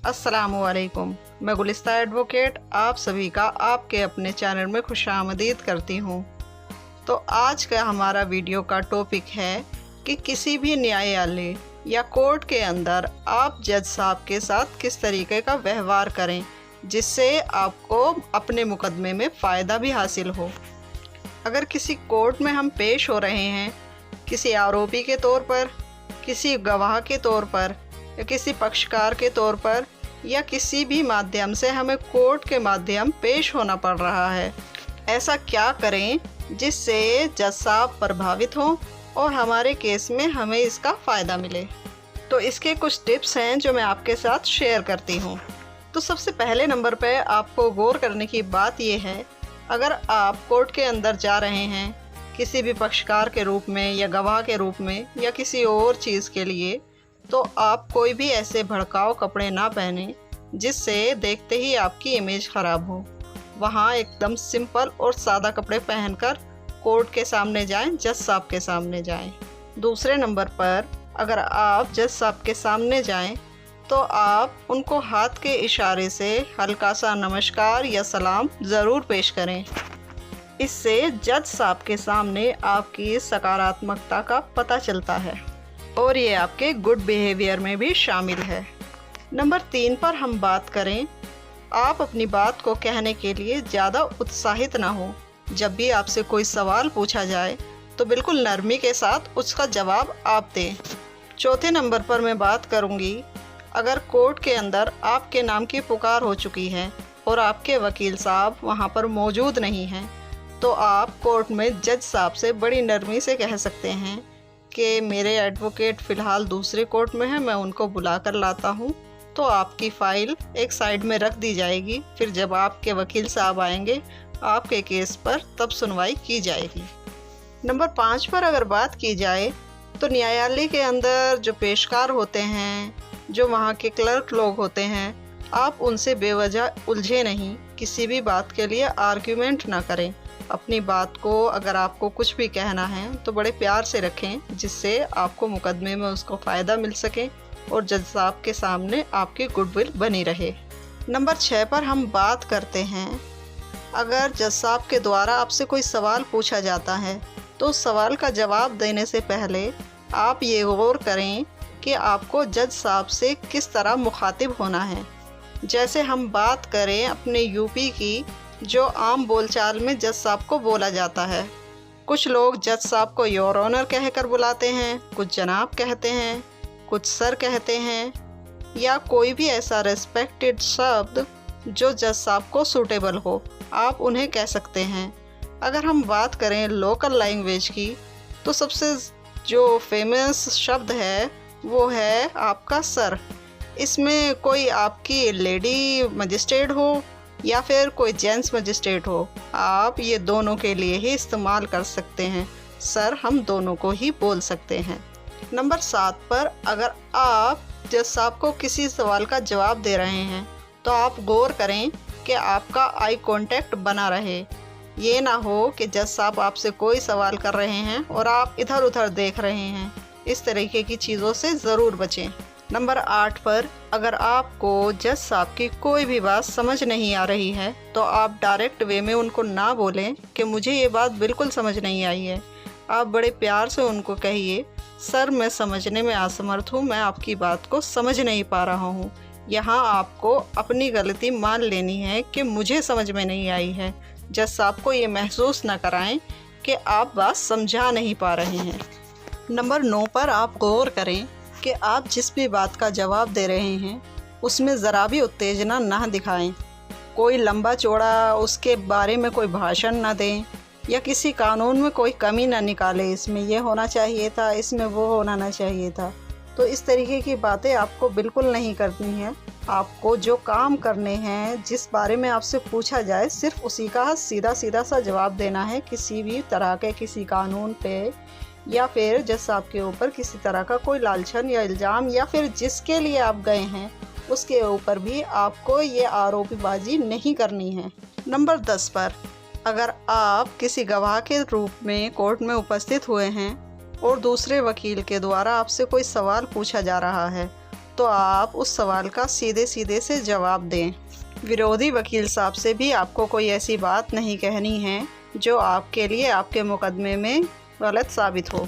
अस्सलामुअलैकुम। मैं गुलिस्ता एडवोकेट आप सभी का आपके अपने चैनल में खुशामदीद करती हूँ। तो आज का हमारा वीडियो का टॉपिक है कि किसी भी न्यायालय या कोर्ट के अंदर आप जज साहब के साथ किस तरीके का व्यवहार करें जिससे आपको अपने मुकदमे में फ़ायदा भी हासिल हो। अगर किसी कोर्ट में हम पेश हो रहे हैं किसी आरोपी के तौर पर, किसी गवाह के तौर पर या किसी पक्षकार के तौर पर या किसी भी माध्यम से हमें कोर्ट के माध्यम पेश होना पड़ रहा है, ऐसा क्या करें जिससे जज साहब प्रभावित हों और हमारे केस में हमें इसका फ़ायदा मिले। तो इसके कुछ टिप्स हैं जो मैं आपके साथ शेयर करती हूँ। तो सबसे पहले नंबर पे आपको गौर करने की बात यह है, अगर आप कोर्ट के अंदर जा रहे हैं किसी भी पक्षकार के रूप में या गवाह के रूप में या किसी और चीज़ के लिए, तो आप कोई भी ऐसे भड़काऊ कपड़े ना पहने जिससे देखते ही आपकी इमेज ख़राब हो। वहाँ एकदम सिंपल और सादा कपड़े पहनकर कोर्ट के सामने जाएं, जज साहब के सामने जाएं। दूसरे नंबर पर अगर आप जज साहब के सामने जाएं तो आप उनको हाथ के इशारे से हल्का सा नमस्कार या सलाम ज़रूर पेश करें। इससे जज साहब के सामने आपकी सकारात्मकता का पता चलता है और ये आपके गुड बिहेवियर में भी शामिल है। नंबर 3 पर हम बात करें, आप अपनी बात को कहने के लिए ज़्यादा उत्साहित ना हो। जब भी आपसे कोई सवाल पूछा जाए तो बिल्कुल नरमी के साथ उसका जवाब आप दें। चौथे नंबर पर मैं बात करूंगी, अगर कोर्ट के अंदर आपके नाम की पुकार हो चुकी है और आपके वकील साहब वहां पर मौजूद नहीं हैं, तो आप कोर्ट में जज साहब से बड़ी नरमी से कह सकते हैं कि मेरे एडवोकेट फ़िलहाल दूसरे कोर्ट में हैं, मैं उनको बुला कर लाता हूं। तो आपकी फ़ाइल एक साइड में रख दी जाएगी, फिर जब आपके वकील साहब आएंगे आपके केस पर तब सुनवाई की जाएगी। नंबर 5 पर अगर बात की जाए तो न्यायालय के अंदर जो पेशकार होते हैं, जो वहाँ के क्लर्क लोग होते हैं, आप उनसे बेवजह उलझे नहीं, किसी भी बात के लिए आर्ग्यूमेंट ना करें। अपनी बात को अगर आपको कुछ भी कहना है तो बड़े प्यार से रखें जिससे आपको मुकदमे में उसको फ़ायदा मिल सके और जज साहब के सामने आपकी गुडविल बनी रहे। नंबर 6 पर हम बात करते हैं, अगर जज साहब के द्वारा आपसे कोई सवाल पूछा जाता है तो उस सवाल का जवाब देने से पहले आप ये गौर करें कि आपको जज साहब से किस तरह मुखातिब होना है। जैसे हम बात करें अपने यूपी की, जो आम बोलचाल में जज साहब को बोला जाता है। कुछ लोग जज साहब को योर ऑनर कहकर बुलाते हैं, कुछ जनाब कहते हैं, कुछ सर कहते हैं या कोई भी ऐसा रेस्पेक्टेड शब्द जो जज साहब को सूटेबल हो, आप उन्हें कह सकते हैं। अगर हम बात करें लोकल लैंग्वेज की तो सबसे जो फेमस शब्द है वो है आपका सर। इसमें कोई आपकी लेडी मजिस्ट्रेट हो या फिर कोई जेंट्स मजिस्ट्रेट हो, आप ये दोनों के लिए ही इस्तेमाल कर सकते हैं। सर हम दोनों को ही बोल सकते हैं। नंबर 7 पर अगर आप जज साहब को किसी सवाल का जवाब दे रहे हैं तो आप गौर करें कि आपका आई कांटेक्ट बना रहे। ये ना हो कि जज साहब आपसे कोई सवाल कर रहे हैं और आप इधर उधर देख रहे हैं। इस तरीके की चीज़ों से ज़रूर बचें। नंबर 8 पर अगर आपको जज साहब की कोई भी बात समझ नहीं आ रही है तो आप डायरेक्ट वे में उनको ना बोलें कि मुझे ये बात बिल्कुल समझ नहीं आई है। आप बड़े प्यार से उनको कहिए, सर मैं समझने में असमर्थ हूँ, मैं आपकी बात को समझ नहीं पा रहा हूँ। यहाँ आपको अपनी गलती मान लेनी है कि मुझे समझ में नहीं आई है। जज साहब को ये महसूस ना कराएं कि आप बात समझा नहीं पा रहे हैं। नंबर 9 पर आप गौर करें कि आप जिस भी बात का जवाब दे रहे हैं उसमें ज़रा भी उत्तेजना ना दिखाएं। कोई लंबा चौड़ा उसके बारे में कोई भाषण ना दें या किसी कानून में कोई कमी ना निकालें, इसमें ये होना चाहिए था, इसमें वो होना ना चाहिए था। तो इस तरीके की बातें आपको बिल्कुल नहीं करनी है। आपको जो काम करने हैं, जिस बारे में आपसे पूछा जाए, सिर्फ उसी का सीधा सीधा सा जवाब देना है। किसी भी तरह के किसी कानून पे या फिर जज साहब के ऊपर किसी तरह का कोई लालछन या इल्ज़ाम या फिर जिसके लिए आप गए हैं उसके ऊपर भी आपको ये आरोपीबाजी नहीं करनी है। नंबर 10 पर अगर आप किसी गवाह के रूप में कोर्ट में उपस्थित हुए हैं और दूसरे वकील के द्वारा आपसे कोई सवाल पूछा जा रहा है तो तो आप उस सवाल का सीधे सीधे से जवाब दें। विरोधी वकील साहब से भी आपको कोई ऐसी बात नहीं कहनी है जो आपके लिए आपके मुकदमे में गलत साबित हो।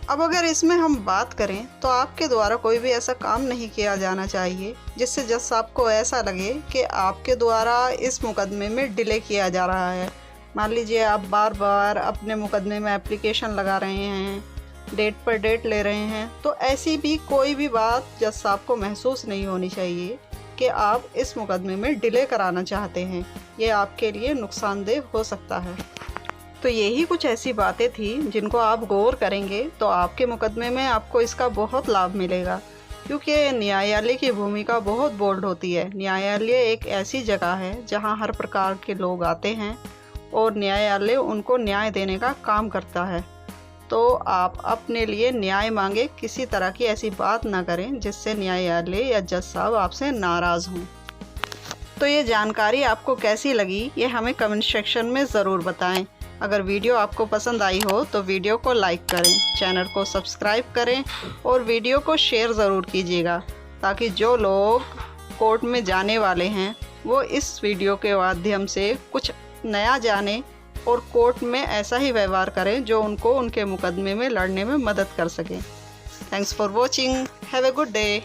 अब अगर इसमें हम बात करें तो आपके द्वारा कोई भी ऐसा काम नहीं किया जाना चाहिए जिससे जज साहब को ऐसा लगे कि आपके द्वारा इस मुकदमे में डिले किया जा रहा है। मान लीजिए आप बार बार अपने मुकदमे में एप्लीकेशन लगा रहे हैं, डेट पर डेट ले रहे हैं, तो ऐसी भी कोई भी बात जज साहब को महसूस नहीं होनी चाहिए कि आप इस मुकदमे में डिले कराना चाहते हैं। ये आपके लिए नुकसानदेह हो सकता है। तो यही कुछ ऐसी बातें थी जिनको आप गौर करेंगे तो आपके मुकदमे में आपको इसका बहुत लाभ मिलेगा, क्योंकि न्यायालय की भूमिका बहुत बोल्ड होती है। न्यायालय एक ऐसी जगह है जहां हर प्रकार के लोग आते हैं और न्यायालय उनको न्याय देने का काम करता है। तो आप अपने लिए न्याय मांगे, किसी तरह की ऐसी बात ना करें जिससे न्यायालय या जज साहब आपसे नाराज़ हों। तो ये जानकारी आपको कैसी लगी ये हमें कमेंट सेक्शन में ज़रूर बताएं। अगर वीडियो आपको पसंद आई हो तो वीडियो को लाइक करें, चैनल को सब्सक्राइब करें और वीडियो को शेयर ज़रूर कीजिएगा, ताकि जो लोग कोर्ट में जाने वाले हैं वो इस वीडियो के माध्यम से कुछ नया जाने और कोर्ट में ऐसा ही व्यवहार करें जो उनको उनके मुकदमे में लड़ने में मदद कर सके। Thanks for watching. Have a good day.